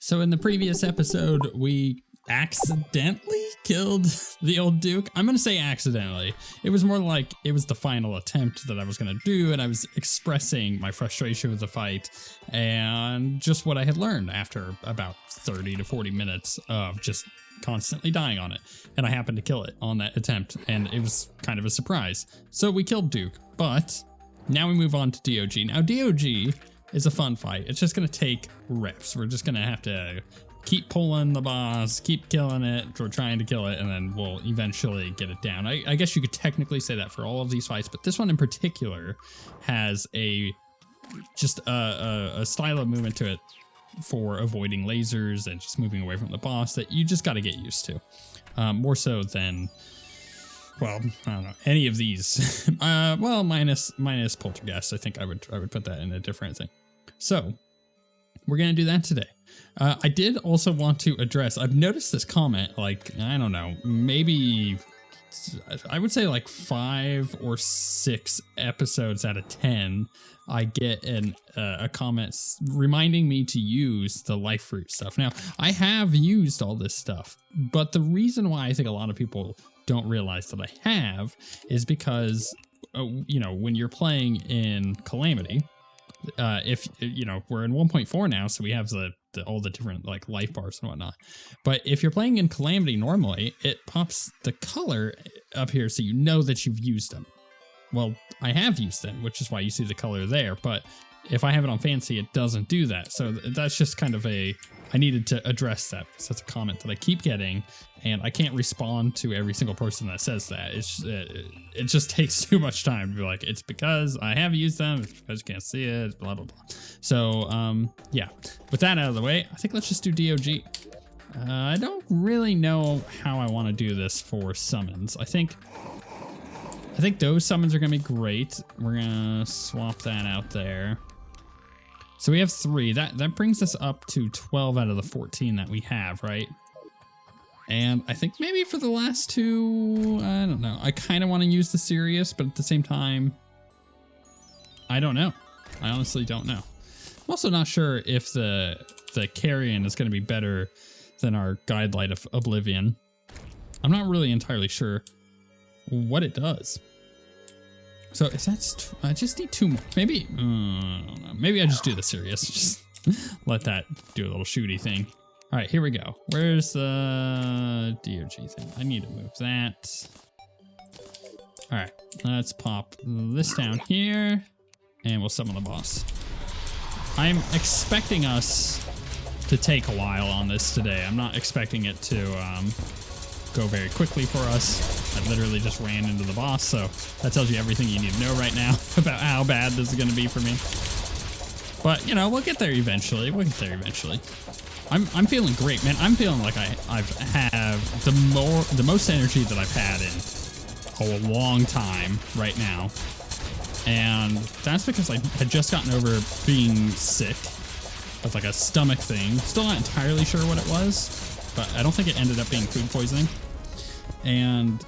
So in the previous episode, we accidentally killed the old Duke. I'm gonna say accidentally. It was more like it was the final attempt that I was gonna do, and I was expressing my frustration with the fight and just what I had learned after about 30 to 40 minutes of just constantly dying on it. And I happened to kill it on that attempt, and it was kind of a surprise. So we killed Duke, but now we move on to DOG. Now DOG is a fun fight. It's just gonna take reps. We're just gonna have to keep pulling the boss, keep killing it, we're trying to kill it, and then we'll eventually get it down. I guess you could technically say that for all of these fights, but this one in particular has a style of movement to it for avoiding lasers and just moving away from the boss that you just got to get used to. More so than, well, I don't know, any of these. Well, minus Poltergeist. I think I would put that in a different thing. So we're gonna do that today. I did also want to address, I've noticed this comment, like, I don't know, maybe, I would say like 5 or 6 episodes out of 10, I get a comment reminding me to use the life fruit stuff. Now, I have used all this stuff, but the reason why I think a lot of people don't realize that I have is because, you know, when you're playing in Calamity, if you know, we're in 1.4 now, so we have all the different like life bars and whatnot. But if you're playing in Calamity normally, it pops the color up here so you know that you've used them. Well, I have used them, which is why you see the color there. But if I have it on Fancy, it doesn't do that. So that's just kind of I needed to address that because that's a comment that I keep getting, and I can't respond to every single person that says that. It just takes too much time to be like, it's because I have used them, it's because you can't see it, blah, blah, blah. So, yeah, with that out of the way, I think let's just do DOG. I don't really know how I want to do this for summons. I think those summons are going to be great. We're going to swap that out there. So we have 3. That brings us up to 12 out of the 14 that we have, right? And I think maybe for the last 2, I don't know. I kind of want to use the Sirius, but at the same time, I don't know. I honestly don't know. I'm also not sure if the Carrion is going to be better than our Guidelight of Oblivion. I'm not really entirely sure what it does. So if that's, I just need 2 more. Maybe, I don't know. Maybe I just do the Sirius. Just let that do a little shooty thing. All right, here we go. Where's the DOG thing? I need to move that. All right, let's pop this down here, and we'll summon the boss. I'm expecting us to take a while on this today. I'm not expecting it to go very quickly for us. I literally just ran into the boss, so that tells you everything you need to know right now about how bad this is going to be for me. But, you know, we'll get there eventually. I'm feeling great, man. I'm feeling like I've had the most energy that I've had in a long time right now. And that's because I had just gotten over being sick with like a stomach thing. Still not entirely sure what it was, but I don't think it ended up being food poisoning. And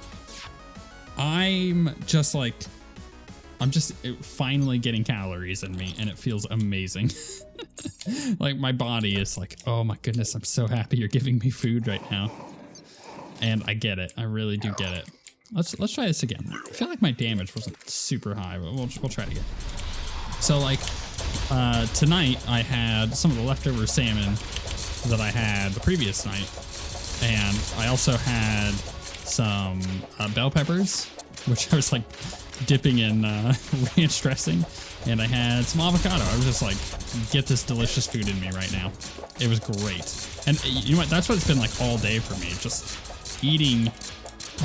I'm just finally getting calories in me, and it feels amazing. Like my body is like, oh my goodness, I'm so happy you're giving me food right now. And I get it. I really do get it. Let's try this again. I feel like my damage wasn't super high, but we'll try it again. So like tonight I had some of the leftover salmon that I had the previous night, and I also had some bell peppers, which I was like dipping in ranch dressing, and I had some avocado. I was just like, get this delicious food in me right now. It was great. And you know what? That's what it's been like all day for me. Just eating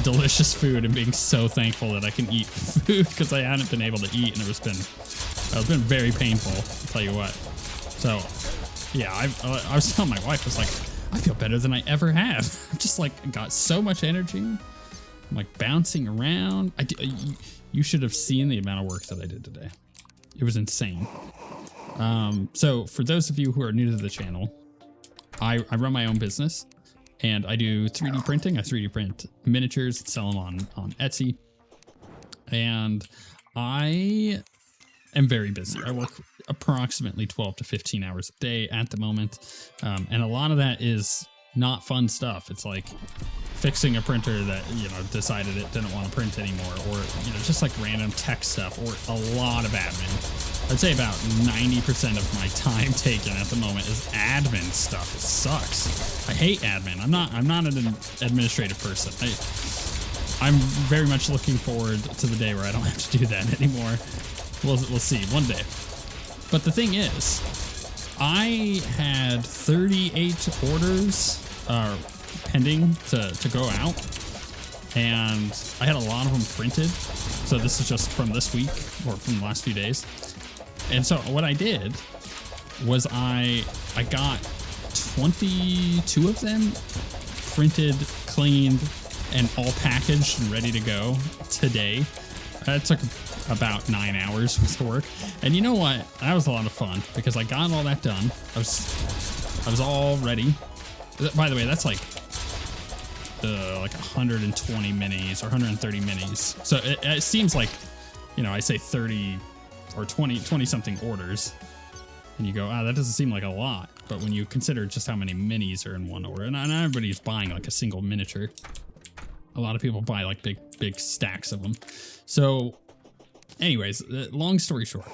delicious food and being so thankful that I can eat food, because I hadn't been able to eat, and it's been very painful, I'll tell you what. So yeah, I was telling my wife, I was like, I feel better than I ever have. I've just like got so much energy. I'm like bouncing around. You should have seen the amount of work that I did today. It was insane. So for those of you who are new to the channel, I run my own business, and I do 3D printing. I 3D print miniatures and sell them on Etsy. And I am very busy. I work approximately 12 to 15 hours a day at the moment. And a lot of that is not fun stuff. It's like fixing a printer that, decided it didn't want to print anymore, or, just like random tech stuff, or a lot of admin. I'd say about 90% of my time taken at the moment is admin stuff. It sucks. I hate admin. I'm not an administrative person. I'm very much looking forward to the day where I don't have to do that anymore. We'll see one day. But the thing is, I had 38 orders pending to go out, and I had a lot of them printed. So this is just from this week or from the last few days. And so what I did was I got 22 of them printed, cleaned, and all packaged and ready to go today. That took about 9 hours worth of work. And you know what? That was a lot of fun because I got all that done. I was all ready. By the way, that's like 120 minis or 130 minis. So it seems like, I say 30 or 20 something orders, and you go, that doesn't seem like a lot. But when you consider just how many minis are in one order, and not everybody's buying like a single miniature. A lot of people buy like big stacks of them. So anyways, long story short,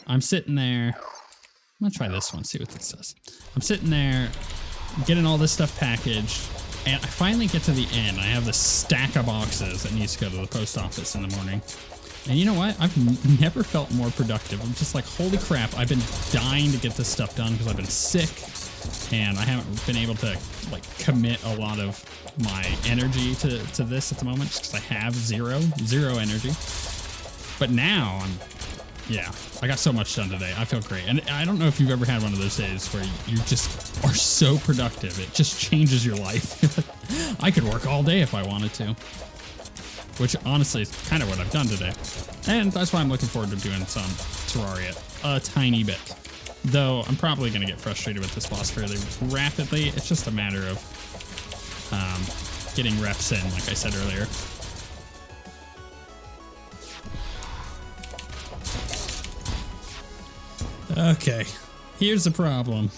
I'm sitting there. I'm gonna try this one, see what this says. I'm sitting there getting all this stuff packaged, and I finally get to the end. I have this stack of boxes that needs to go to the post office in the morning. And you know what? I've never felt more productive. I'm just like, holy crap, I've been dying to get this stuff done because I've been sick, and I haven't been able to like commit a lot of my energy to this at the moment just because I have zero energy. But now I got so much done today. I feel great. And I don't know if you've ever had one of those days where you just are so productive. It just changes your life. I could work all day if I wanted to. Which honestly is kind of what I've done today. And that's why I'm looking forward to doing some Terraria a tiny bit. Though I'm probably going to get frustrated with this boss fairly rapidly. It's just a matter of getting reps in, like I said earlier. Okay, here's the problem.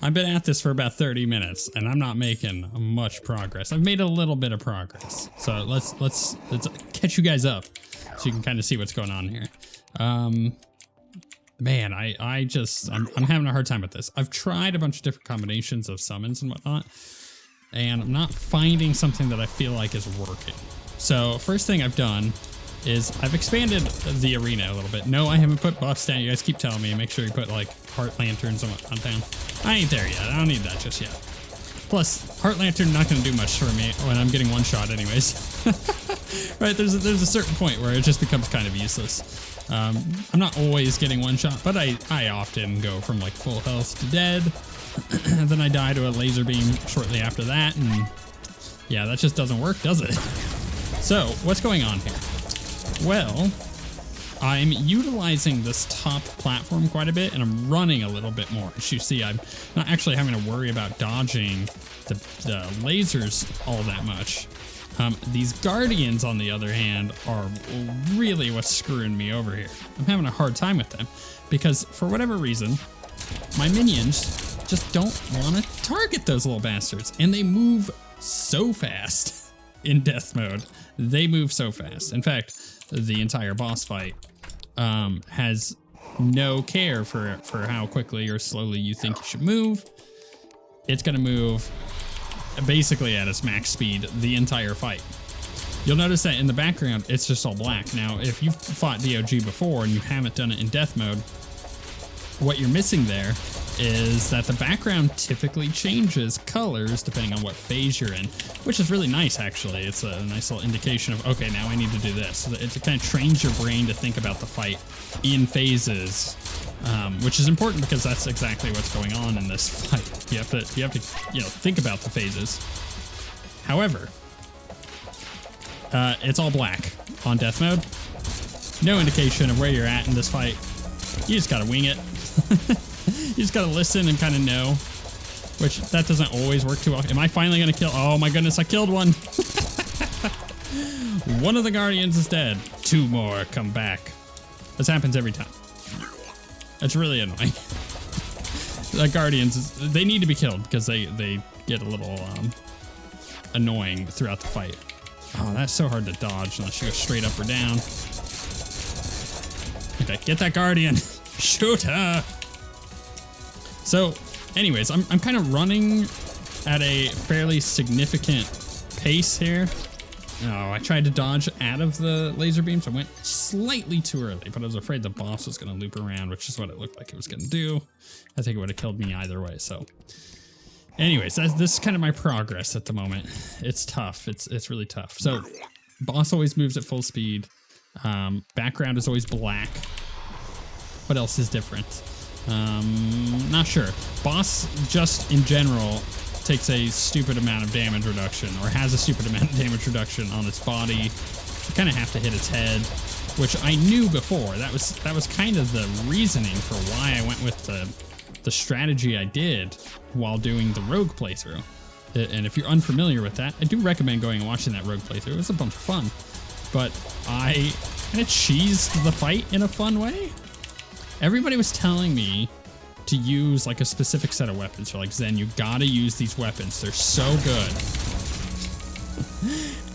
I've been at this for about 30 minutes, and I'm not making much progress. I've made a little bit of progress, so let's catch you guys up so you can kind of see what's going on here. Man, I'm having a hard time with this. I've tried a bunch of different combinations of summons and whatnot, and I'm not finding something that I feel like is working. So first thing I've done is I've expanded the arena a little bit. No, I haven't put buffs down. You guys keep telling me, make sure you put like heart lanterns on down. I ain't there yet. I don't need that just yet. Plus, heart lantern not going to do much for me when I'm getting one shot anyways. Right, there's a certain point where it just becomes kind of useless. I'm not always getting one shot, but I often go from like full health to dead. And then I die to a laser beam shortly after that, and yeah, that just doesn't work, does it? So, what's going on here? Well, I'm utilizing this top platform quite a bit, and I'm running a little bit more. As you see, I'm not actually having to worry about dodging the lasers all that much. These guardians, on the other hand, are really what's screwing me over here. I'm having a hard time with them because, for whatever reason, my minions just don't want to target those little bastards, and they move so fast in death mode. They move so fast. In fact, the entire boss fight has no care for how quickly or slowly you think you should move. It's going to move basically at its max speed the entire fight. You'll notice that in the background, it's just all black. Now, if you've fought DOG before and you haven't done it in death mode, what you're missing there is that the background typically changes colors depending on what phase you're in, which is really nice, actually. It's a nice little indication of, okay, now I need to do this. It kind of trains your brain to think about the fight in phases, which is important because that's exactly what's going on in this fight. You have to think about the phases. However, it's all black on death mode. No indication of where you're at in this fight. You just gotta wing it. You just gotta listen and kind of know, which that doesn't always work too well. Am I finally gonna kill? Oh my goodness, I killed one. One of the guardians is dead. 2 more come back. This happens every time. It's really annoying. The Guardians, they need to be killed because they get a little annoying throughout the fight. Oh, that's so hard to dodge unless you go straight up or down. Okay, get that Guardian. Shoot her. So, anyways, I'm kind of running at a fairly significant pace here. Oh, I tried to dodge out of the laser beams. I went slightly too early, but I was afraid the boss was going to loop around, which is what it looked like it was going to do. I think it would have killed me either way. So anyways, this is kind of my progress at the moment. It's tough. It's really tough. So boss always moves at full speed. Background is always black. What else is different? Not sure. Boss just in general takes a stupid amount of damage reduction, or has a stupid amount of damage reduction on its body. You kind of have to hit its head, which I knew before. That was kind of the reasoning for why I went with the strategy I did while doing the rogue playthrough. And if you're unfamiliar with that, I do recommend going and watching that rogue playthrough. It was a bunch of fun, but I kind of cheesed the fight in a fun way. Everybody was telling me to use like a specific set of weapons. They're like, Zen, you gotta use these weapons. They're so good.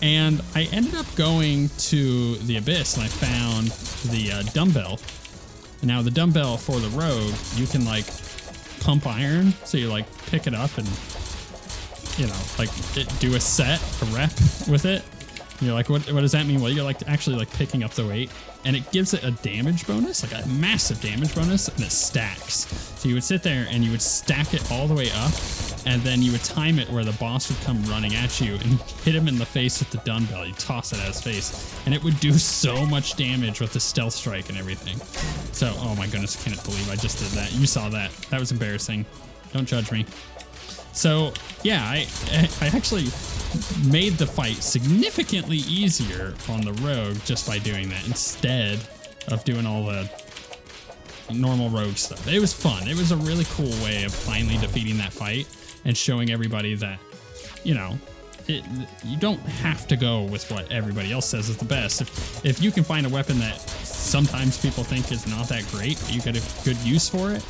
And I ended up going to the Abyss and I found the dumbbell. And now the dumbbell for the rogue, you can like pump iron. So you like pick it up and, you know, like do a set, a rep with it. And you're like, what does that mean? Well, you're like actually like picking up the weight. And it gives it a damage bonus, like a massive damage bonus, and it stacks. So you would sit there and you would stack it all the way up, and then you would time it where the boss would come running at you and hit him in the face with the dumbbell. You toss it at his face, and it would do so much damage with the stealth strike and everything. So, oh my goodness, I can't believe I just did that. You saw that. That was embarrassing. Don't judge me. So, yeah, I actually made the fight significantly easier on the rogue just by doing that instead of doing all the normal rogue stuff. It was fun. It was a really cool way of finally defeating that fight and showing everybody that, you know, you don't have to go with what everybody else says is the best. If you can find a weapon that sometimes people think is not that great, but you get a good use for it,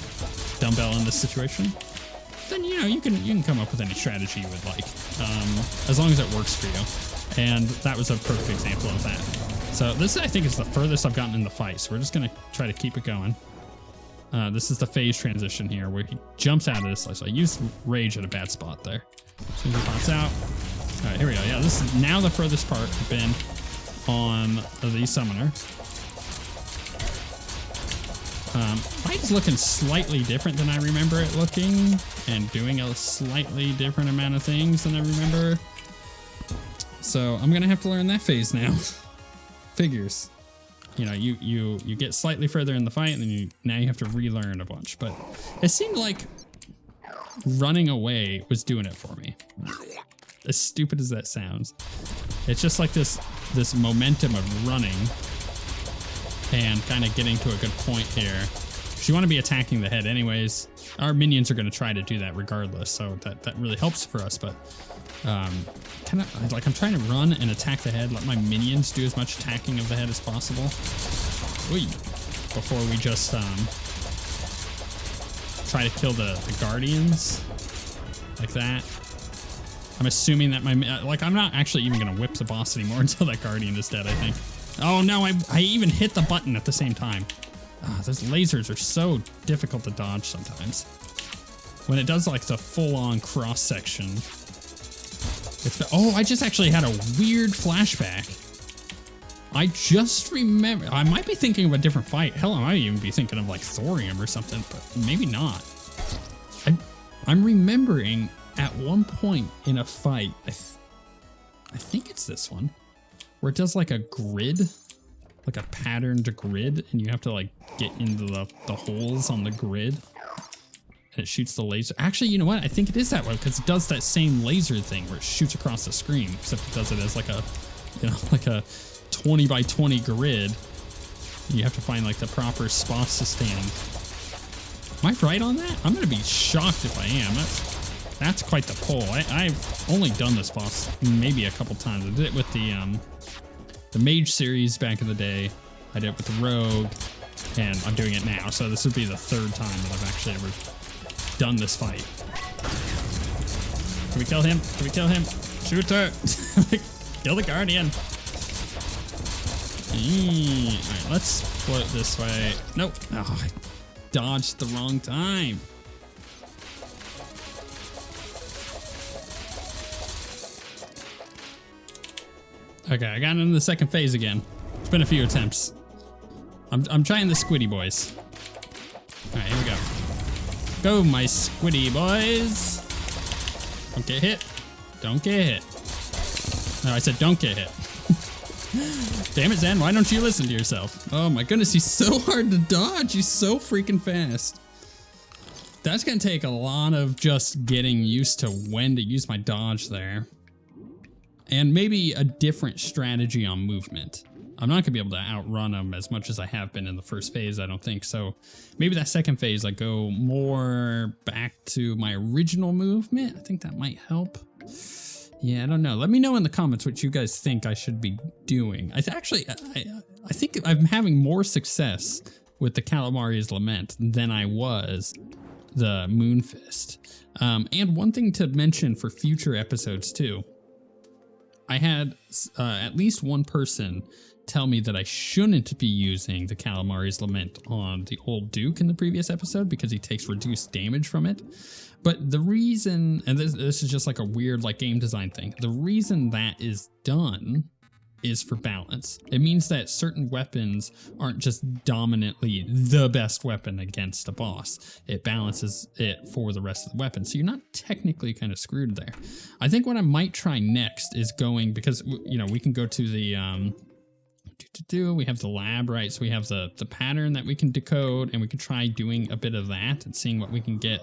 dumbbell in this situation, then, you know, you can come up with any strategy you would like, as long as it works for you. And that was a perfect example of that. So this, I think, is the furthest I've gotten in the fight. So we're just going to try to keep it going. This is the phase transition here where he jumps out of this. So I used rage at a bad spot there. So he pops out. All right, here we go. Yeah, this is now the furthest part I've been on the summoner. Fight is looking slightly different than I remember it looking, and doing a slightly different amount of things than I remember. So I'm gonna have to learn that phase now. Figures. You know, you get slightly further in the fight, and then now you have to relearn a bunch. But it seemed like running away was doing it for me. As stupid as that sounds, it's just like this momentum of running and kind of getting to a good point here. Because you want to be attacking the head anyways. Our minions are going to try to do that regardless, so that really helps for us. But kind of like I'm trying to run and attack the head, let my minions do as much attacking of the head as possible. Oy. Before we just try to kill the guardians like that. I'm assuming that I'm not actually even going to whip the boss anymore until that guardian is dead, I think. Oh no, I even hit the button at the same time. Those lasers are so difficult to dodge sometimes. When it does like the full-on cross-section. Oh, I just actually had a weird flashback. I just remember, I might be thinking of a different fight. Hell, I might even be thinking of like Thorium or something, but maybe not. I'm remembering at one point in a fight, I think it's this one, where it does like a grid, like a patterned grid, and you have to like get into the holes on the grid, and it shoots the laser. Actually, you know what? I think it is that one, because it does that same laser thing where it shoots across the screen, except it does it as like a, you know, like a 20 by 20 grid. You have to find like the proper spots to stand. Am I right on that? I'm gonna be shocked if I am. That's quite the pull. I've only done this boss maybe a couple times. I did it with the the Mage series back in the day. I did it with the Rogue, and I'm doing it now. So this would be the third time that I've actually ever done this fight. Can we kill him? Can we kill him? Shoot her! Kill the Guardian! Alright, let's float this way. Nope. Oh, I dodged the wrong time. Okay, I got into the second phase again. It's been a few attempts. I'm trying the squiddy boys. Alright, here we go. Go, my squiddy boys. Don't get hit. Don't get hit. No, I said don't get hit. Damn it, Zen, why don't you listen to yourself? Oh my goodness, he's so hard to dodge. He's so freaking fast. That's gonna take a lot of just getting used to when to use my dodge there. And maybe a different strategy on movement. I'm not gonna be able to outrun him as much as I have been in the first phase, I don't think. So maybe that second phase, I go more back to my original movement. I think that might help. Yeah, I don't know. Let me know in the comments what you guys think I should be doing. I think I'm having more success with the Calamari's Lament than I was the Moonfist. And one thing to mention for future episodes too, I had at least one person tell me that I shouldn't be using the Calamari's Lament on the old Duke in the previous episode because he takes reduced damage from it. But the reason, and this is just like a weird like game design thing, the reason that is done is for balance. It means that certain weapons aren't just dominantly the best weapon against a boss. It balances it for the rest of the weapons. So you're not technically kind of screwed there. I think what I might try next is going, because, you know, we can go to the, we have the lab, right? So we have the pattern that we can decode, and we can try doing a bit of that and seeing what we can get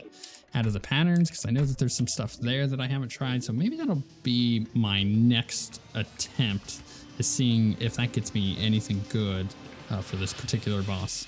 out of the patterns, because I know that there's some stuff there that I haven't tried. So maybe that'll be my next attempt, is seeing if that gets me anything good for this particular boss.